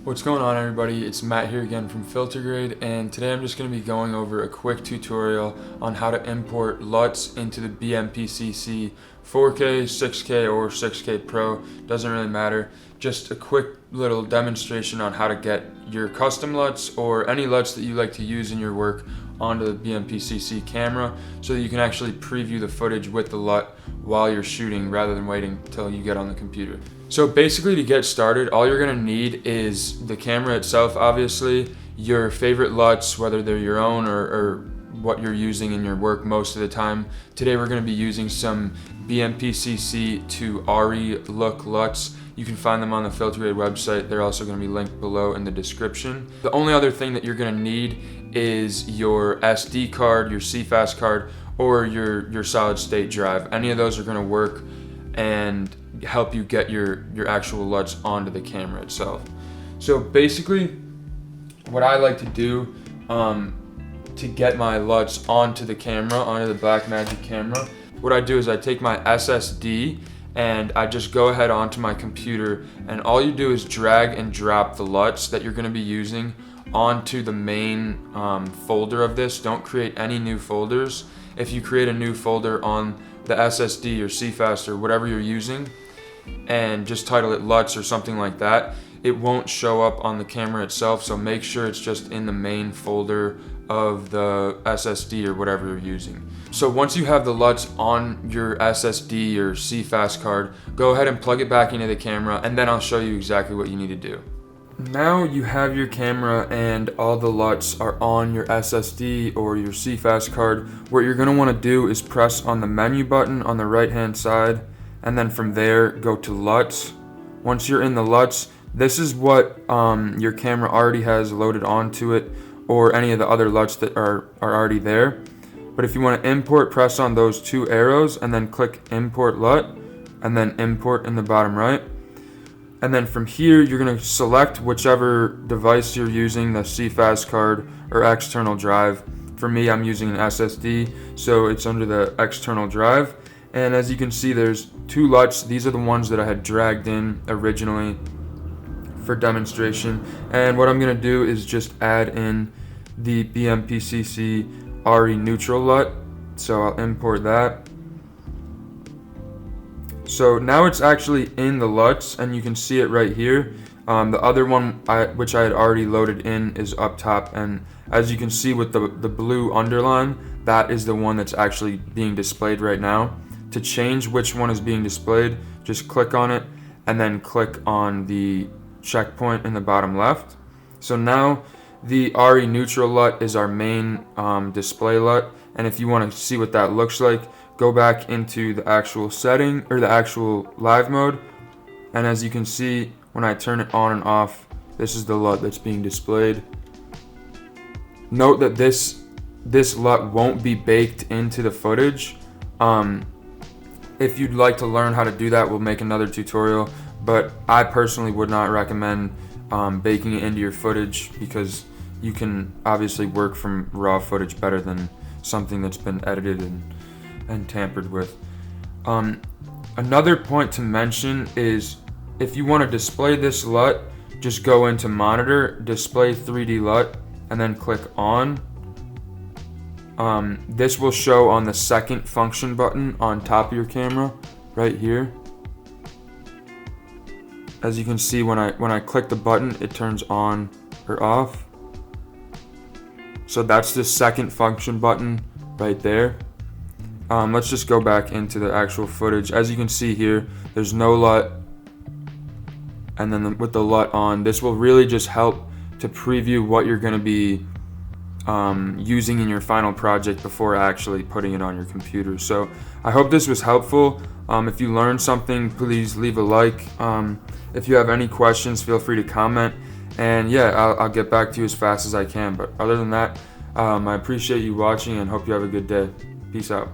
What's going on, everybody? It's Matt here again from FilterGrade, and today I'm just going to be going over a quick tutorial on how to import LUTs into the BMPCC 4K, 6K, or 6K Pro. Doesn't really matter. Just a quick little demonstration on how to get your custom LUTs or any LUTs that you like to use in your work onto the BMPCC camera so that you can actually preview the footage with the LUT while you're shooting rather than waiting until you get on the computer. So basically, to get started, all you're going to need is the camera itself, obviously, your favorite LUTs, whether they're your own or what you're using in your work most of the time. Today we're going to be using some BMPCC to RE look LUTs. You can find them on the FilterGrade website. They're also going to be linked below in the description. The only other thing that you're going to need is your SD card, your CFast card, or your solid state drive. Any of those are going to work and help you get your actual LUTs onto the camera itself. So basically, what I like to do to get my LUTs onto the camera, onto the Blackmagic camera, what I do is I take my SSD and I just go ahead onto my computer, and all you do is drag and drop the LUTs that you're going to be using onto the main folder of this. Don't create any new folders. If you create a new folder on the SSD or CFast or whatever you're using and just title it LUTs or something like that, it won't show up on the camera itself. So make sure it's just in the main folder of the SSD or whatever you're using. So once you have the LUTs on your SSD or CFast card, go ahead and plug it back into the camera, and then I'll show you exactly what you need to do. Now you have your camera and all the LUTs are on your SSD or your CFast card. What you're going to want to do is press on the menu button on the right hand side, and then from there go to LUTs. Once you're in the LUTs, this is what your camera already has loaded onto it, or any of the other LUTs that are already there. But if you want to import, press on those two arrows and then click import LUT, and then import in the bottom right. And then from here, you're going to select whichever device you're using, the CFast card or external drive. For me, I'm using an SSD, so it's under the external drive. And as you can see, there's two LUTs. These are the ones that I had dragged in originally for demonstration. And what I'm going to do is just add in the BMPCC RE neutral LUT. So I'll import that. So now it's actually in the LUTs, and you can see it right here. The other one, which I had already loaded in, is up top, and as you can see with the blue underline, that is the one that's actually being displayed right now. To change which one is being displayed, just click on it and then click on the checkpoint in the bottom left. So now the RE neutral LUT is our main display LUT, and if you want to see what that looks like, go back into the actual setting or the actual live mode, and as you can see, when I turn it on and off, this is the LUT that's being displayed. Note that this LUT won't be baked into the footage. If you'd like to learn how to do that, we'll make another tutorial, but I personally would not recommend baking it into your footage, because you can obviously work from raw footage better than something that's been edited and tampered with. Another point to mention is, if you want to display this LUT, just go into monitor, display 3D LUT, and then click on. This will show on the second function button on top of your camera right here. As you can see, when I click the button, it turns on or off. So that's the second function button right there. Let's just go back into the actual footage. As you can see here, there's no LUT, and then with the LUT on, this will really just help to preview what you're going to be using in your final project before actually putting it on your computer. So I hope this was helpful. If you learned something, please leave a like. If you have any questions, feel free to comment, and yeah, I'll get back to you as fast as I can. But other than that, I appreciate you watching and hope you have a good day. Peace out.